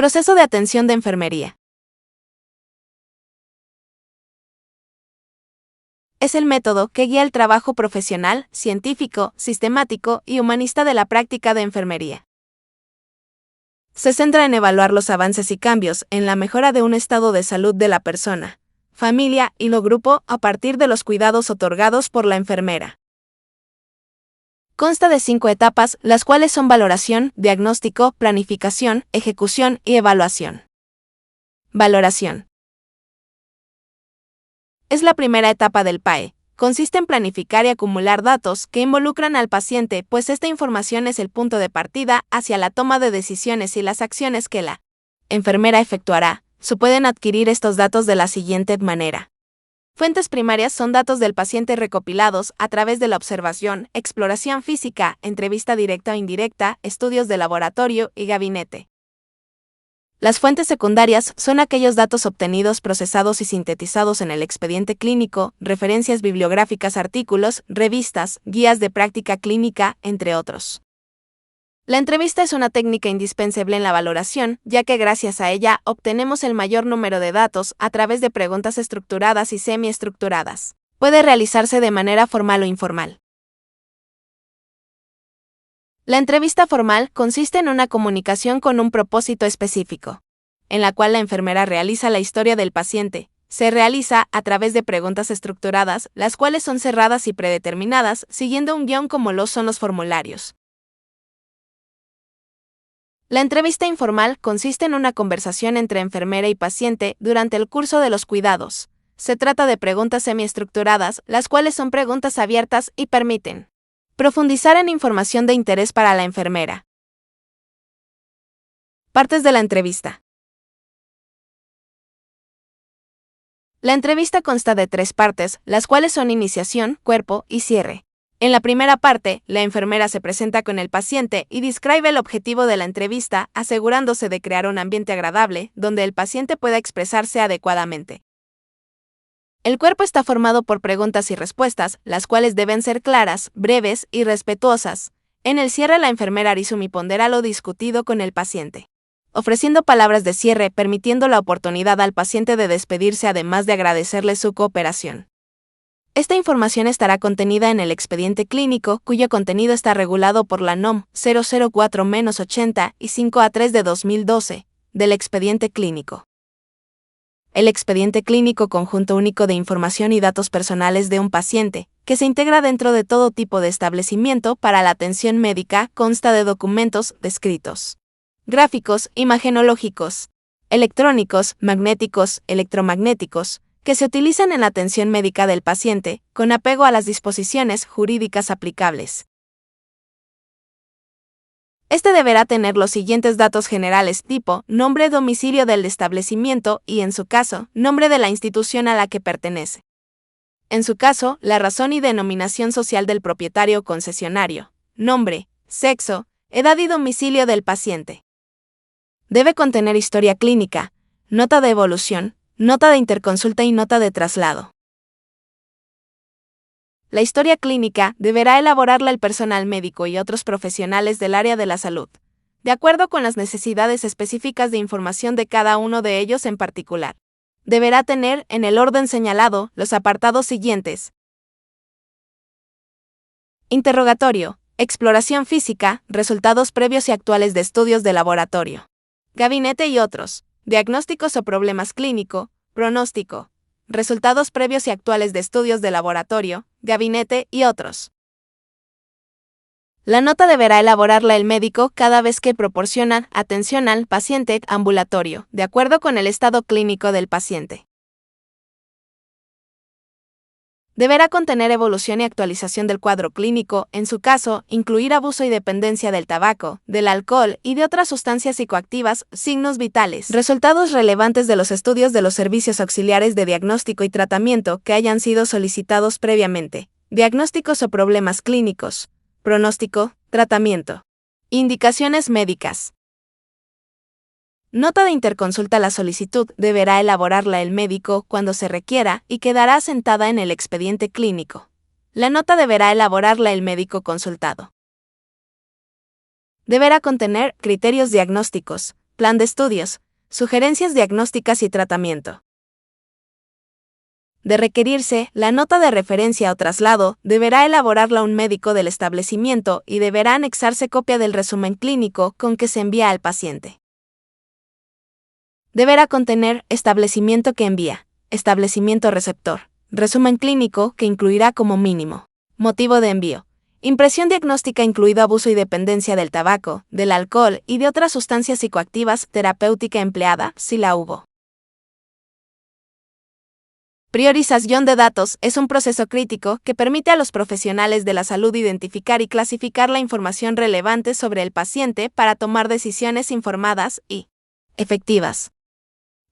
Proceso de atención de enfermería. Es el método que guía el trabajo profesional, científico, sistemático y humanista de la práctica de enfermería. Se centra en evaluar los avances y cambios en la mejora de un estado de salud de la persona, familia y lo grupo a partir de los cuidados otorgados por la enfermera. Consta de 5 etapas, las cuales son valoración, diagnóstico, planificación, ejecución y evaluación. Valoración. Es la primera etapa del PAE. Consiste en planificar y acumular datos que involucran al paciente, pues esta información es el punto de partida hacia la toma de decisiones y las acciones que la enfermera efectuará. Se pueden adquirir estos datos de la siguiente manera. Fuentes primarias son datos del paciente recopilados a través de la observación, exploración física, entrevista directa o indirecta, estudios de laboratorio y gabinete. Las fuentes secundarias son aquellos datos obtenidos, procesados y sintetizados en el expediente clínico, referencias bibliográficas, artículos, revistas, guías de práctica clínica, entre otros. La entrevista es una técnica indispensable en la valoración, ya que gracias a ella obtenemos el mayor número de datos a través de preguntas estructuradas y semiestructuradas. Puede realizarse de manera formal o informal. La entrevista formal consiste en una comunicación con un propósito específico, en la cual la enfermera realiza la historia del paciente. Se realiza a través de preguntas estructuradas, las cuales son cerradas y predeterminadas, siguiendo un guión como lo son los formularios. La entrevista informal consiste en una conversación entre enfermera y paciente durante el curso de los cuidados. Se trata de preguntas semiestructuradas, las cuales son preguntas abiertas y permiten profundizar en información de interés para la enfermera. Partes de la entrevista. La entrevista consta de 3 partes, las cuales son iniciación, cuerpo y cierre. En la primera parte, la enfermera se presenta con el paciente y describe el objetivo de la entrevista, asegurándose de crear un ambiente agradable, donde el paciente pueda expresarse adecuadamente. El cuerpo está formado por preguntas y respuestas, las cuales deben ser claras, breves y respetuosas. En el cierre, la enfermera Arizumi pondera lo discutido con el paciente, ofreciendo palabras de cierre, permitiendo la oportunidad al paciente de despedirse, además de agradecerle su cooperación. Esta información estará contenida en el expediente clínico, cuyo contenido está regulado por la NOM 004-80 y 5A3 de 2012, del expediente clínico. El expediente clínico, conjunto único de información y datos personales de un paciente, que se integra dentro de todo tipo de establecimiento para la atención médica, consta de documentos descritos, gráficos, imagenológicos, electrónicos, magnéticos, electromagnéticos, que se utilizan en la atención médica del paciente, con apego a las disposiciones jurídicas aplicables. Este deberá tener los siguientes datos generales: tipo, nombre, domicilio del establecimiento y, en su caso, nombre de la institución a la que pertenece. En su caso, la razón y denominación social del propietario o concesionario, nombre, sexo, edad y domicilio del paciente. Debe contener historia clínica, nota de evolución, nota de interconsulta y nota de traslado. La historia clínica deberá elaborarla el personal médico y otros profesionales del área de la salud, de acuerdo con las necesidades específicas de información de cada uno de ellos en particular. Deberá tener, en el orden señalado, los apartados siguientes: interrogatorio, exploración física, resultados previos y actuales de estudios de laboratorio, gabinete y otros, diagnósticos o problemas clínico, pronóstico, resultados previos y actuales de estudios de laboratorio, gabinete y otros. La nota deberá elaborarla el médico cada vez que proporciona atención al paciente ambulatorio, de acuerdo con el estado clínico del paciente. Deberá contener evolución y actualización del cuadro clínico, en su caso, incluir abuso y dependencia del tabaco, del alcohol y de otras sustancias psicoactivas, signos vitales, resultados relevantes de los estudios de los servicios auxiliares de diagnóstico y tratamiento que hayan sido solicitados previamente, diagnósticos o problemas clínicos, pronóstico, tratamiento, indicaciones médicas. Nota de interconsulta. La solicitud deberá elaborarla el médico cuando se requiera y quedará asentada en el expediente clínico. La nota deberá elaborarla el médico consultado. Deberá contener criterios diagnósticos, plan de estudios, sugerencias diagnósticas y tratamiento. De requerirse, la nota de referencia o traslado deberá elaborarla un médico del establecimiento y deberá anexarse copia del resumen clínico con que se envía al paciente. Deberá contener establecimiento que envía, establecimiento receptor, resumen clínico que incluirá como mínimo, motivo de envío, impresión diagnóstica incluido abuso y dependencia del tabaco, del alcohol y de otras sustancias psicoactivas, terapéutica empleada, si la hubo. Priorización de datos es un proceso crítico que permite a los profesionales de la salud identificar y clasificar la información relevante sobre el paciente para tomar decisiones informadas y efectivas.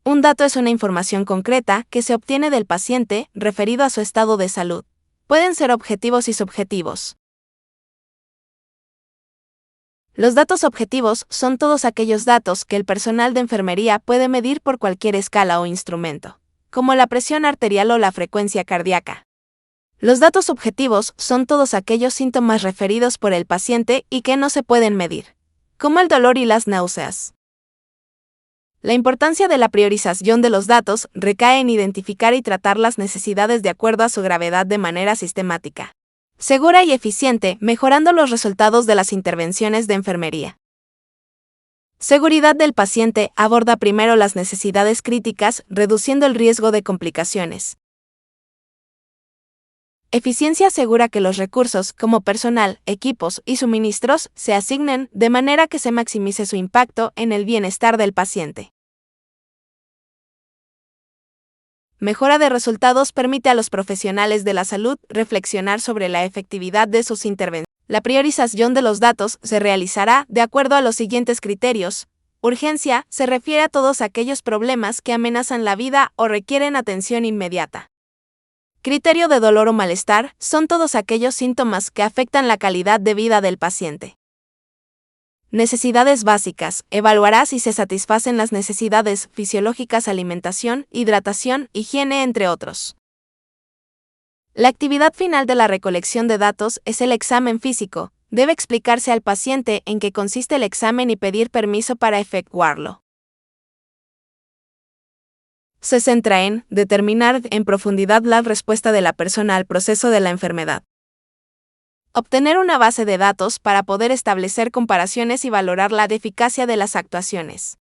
Un dato es una información concreta que se obtiene del paciente referido a su estado de salud. Pueden ser objetivos y subjetivos. Los datos objetivos son todos aquellos datos que el personal de enfermería puede medir por cualquier escala o instrumento, como la presión arterial o la frecuencia cardíaca. Los datos subjetivos son todos aquellos síntomas referidos por el paciente y que no se pueden medir, como el dolor y las náuseas. La importancia de la priorización de los datos recae en identificar y tratar las necesidades de acuerdo a su gravedad de manera sistemática, segura y eficiente, mejorando los resultados de las intervenciones de enfermería. Seguridad del paciente aborda primero las necesidades críticas, reduciendo el riesgo de complicaciones. Eficiencia asegura que los recursos, como personal, equipos y suministros, se asignen de manera que se maximice su impacto en el bienestar del paciente. Mejora de resultados permite a los profesionales de la salud reflexionar sobre la efectividad de sus intervenciones. La priorización de los datos se realizará de acuerdo a los siguientes criterios. Urgencia se refiere a todos aquellos problemas que amenazan la vida o requieren atención inmediata. Criterio de dolor o malestar son todos aquellos síntomas que afectan la calidad de vida del paciente. Necesidades básicas. Evaluará si se satisfacen las necesidades fisiológicas, alimentación, hidratación, higiene, entre otros. La actividad final de la recolección de datos es el examen físico. Debe explicarse al paciente en qué consiste el examen y pedir permiso para efectuarlo. Se centra en determinar en profundidad la respuesta de la persona al proceso de la enfermedad. Obtener una base de datos para poder establecer comparaciones y valorar la eficacia de las actuaciones.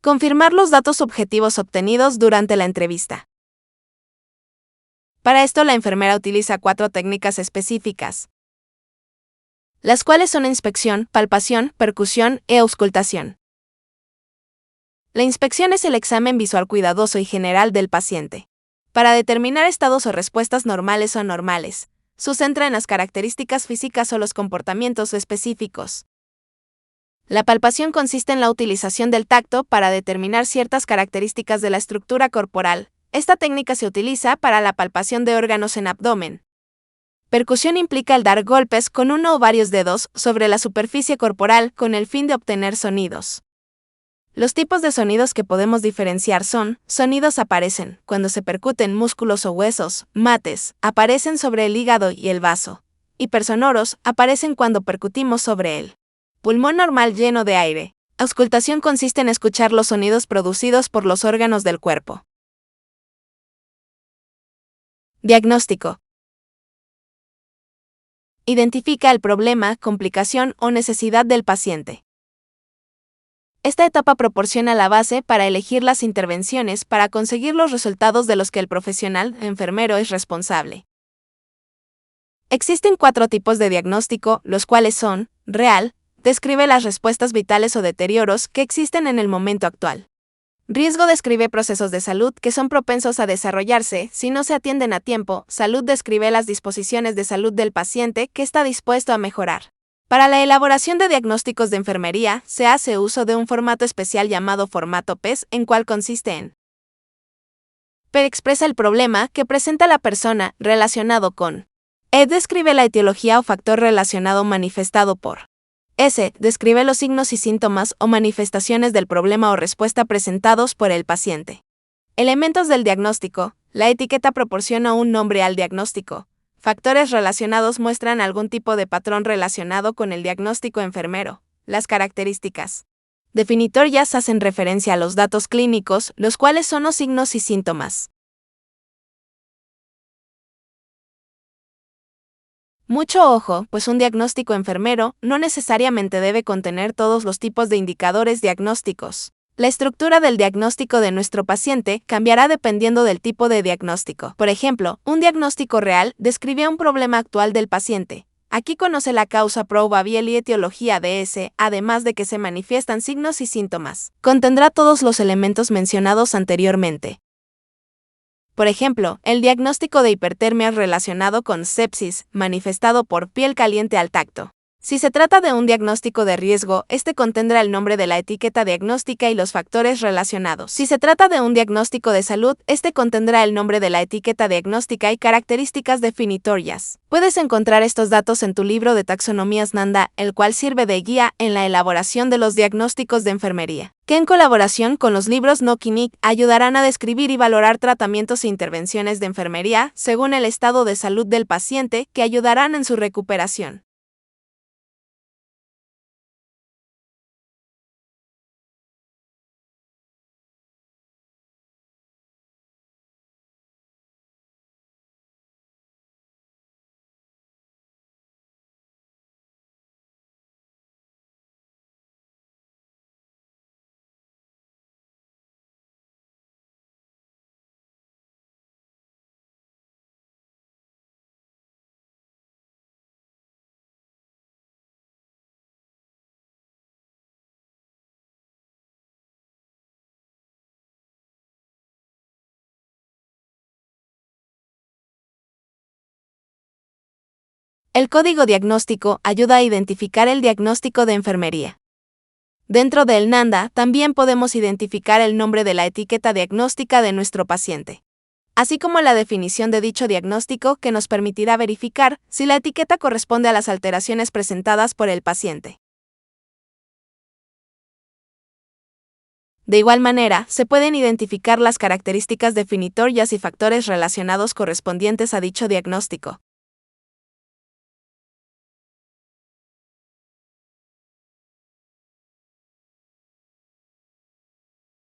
Confirmar los datos objetivos obtenidos durante la entrevista. Para esto la enfermera utiliza 4 técnicas específicas, las cuales son inspección, palpación, percusión e auscultación. La inspección es el examen visual cuidadoso y general del paciente, para determinar estados o respuestas normales o anormales. Se centra en las características físicas o los comportamientos específicos. La palpación consiste en la utilización del tacto para determinar ciertas características de la estructura corporal. Esta técnica se utiliza para la palpación de órganos en abdomen. Percusión implica el dar golpes con uno o varios dedos sobre la superficie corporal con el fin de obtener sonidos. Los tipos de sonidos que podemos diferenciar son: sonidos aparecen cuando se percuten músculos o huesos, mates, aparecen sobre el hígado y el vaso. Hipersonoros, aparecen cuando percutimos sobre él. Pulmón normal lleno de aire. Auscultación consiste en escuchar los sonidos producidos por los órganos del cuerpo. Diagnóstico. Identifica el problema, complicación o necesidad del paciente. Esta etapa proporciona la base para elegir las intervenciones para conseguir los resultados de los que el profesional enfermero es responsable. Existen 4 tipos de diagnóstico, los cuales son: real, describe las respuestas vitales o deterioros que existen en el momento actual. Riesgo describe procesos de salud que son propensos a desarrollarse si no se atienden a tiempo. Salud describe las disposiciones de salud del paciente que está dispuesto a mejorar. Para la elaboración de diagnósticos de enfermería, se hace uso de un formato especial llamado formato PES, en cual consiste en: P expresa el problema que presenta la persona relacionado con. E describe la etiología o factor relacionado manifestado por. S describe los signos y síntomas o manifestaciones del problema o respuesta presentados por el paciente. Elementos del diagnóstico. La etiqueta proporciona un nombre al diagnóstico. Factores relacionados muestran algún tipo de patrón relacionado con el diagnóstico enfermero. Las características. Definitorias hacen referencia a los datos clínicos, los cuales son los signos y síntomas. Mucho ojo, pues un diagnóstico enfermero no necesariamente debe contener todos los tipos de indicadores diagnósticos. La estructura del diagnóstico de nuestro paciente cambiará dependiendo del tipo de diagnóstico. Por ejemplo, un diagnóstico real describe un problema actual del paciente. Aquí conoce la causa, probabilidad y etiología de ese, además de que se manifiestan signos y síntomas. Contendrá todos los elementos mencionados anteriormente. Por ejemplo, el diagnóstico de hipertermia relacionado con sepsis, manifestado por piel caliente al tacto. Si se trata de un diagnóstico de riesgo, este contendrá el nombre de la etiqueta diagnóstica y los factores relacionados. Si se trata de un diagnóstico de salud, este contendrá el nombre de la etiqueta diagnóstica y características definitorias. Puedes encontrar estos datos en tu libro de taxonomías NANDA, el cual sirve de guía en la elaboración de los diagnósticos de enfermería, que en colaboración con los libros No Clinic ayudarán a describir y valorar tratamientos e intervenciones de enfermería según el estado de salud del paciente, que ayudarán en su recuperación. El código diagnóstico ayuda a identificar el diagnóstico de enfermería. Dentro del NANDA también podemos identificar el nombre de la etiqueta diagnóstica de nuestro paciente, así como la definición de dicho diagnóstico, que nos permitirá verificar si la etiqueta corresponde a las alteraciones presentadas por el paciente. De igual manera, se pueden identificar las características definitorias y factores relacionados correspondientes a dicho diagnóstico.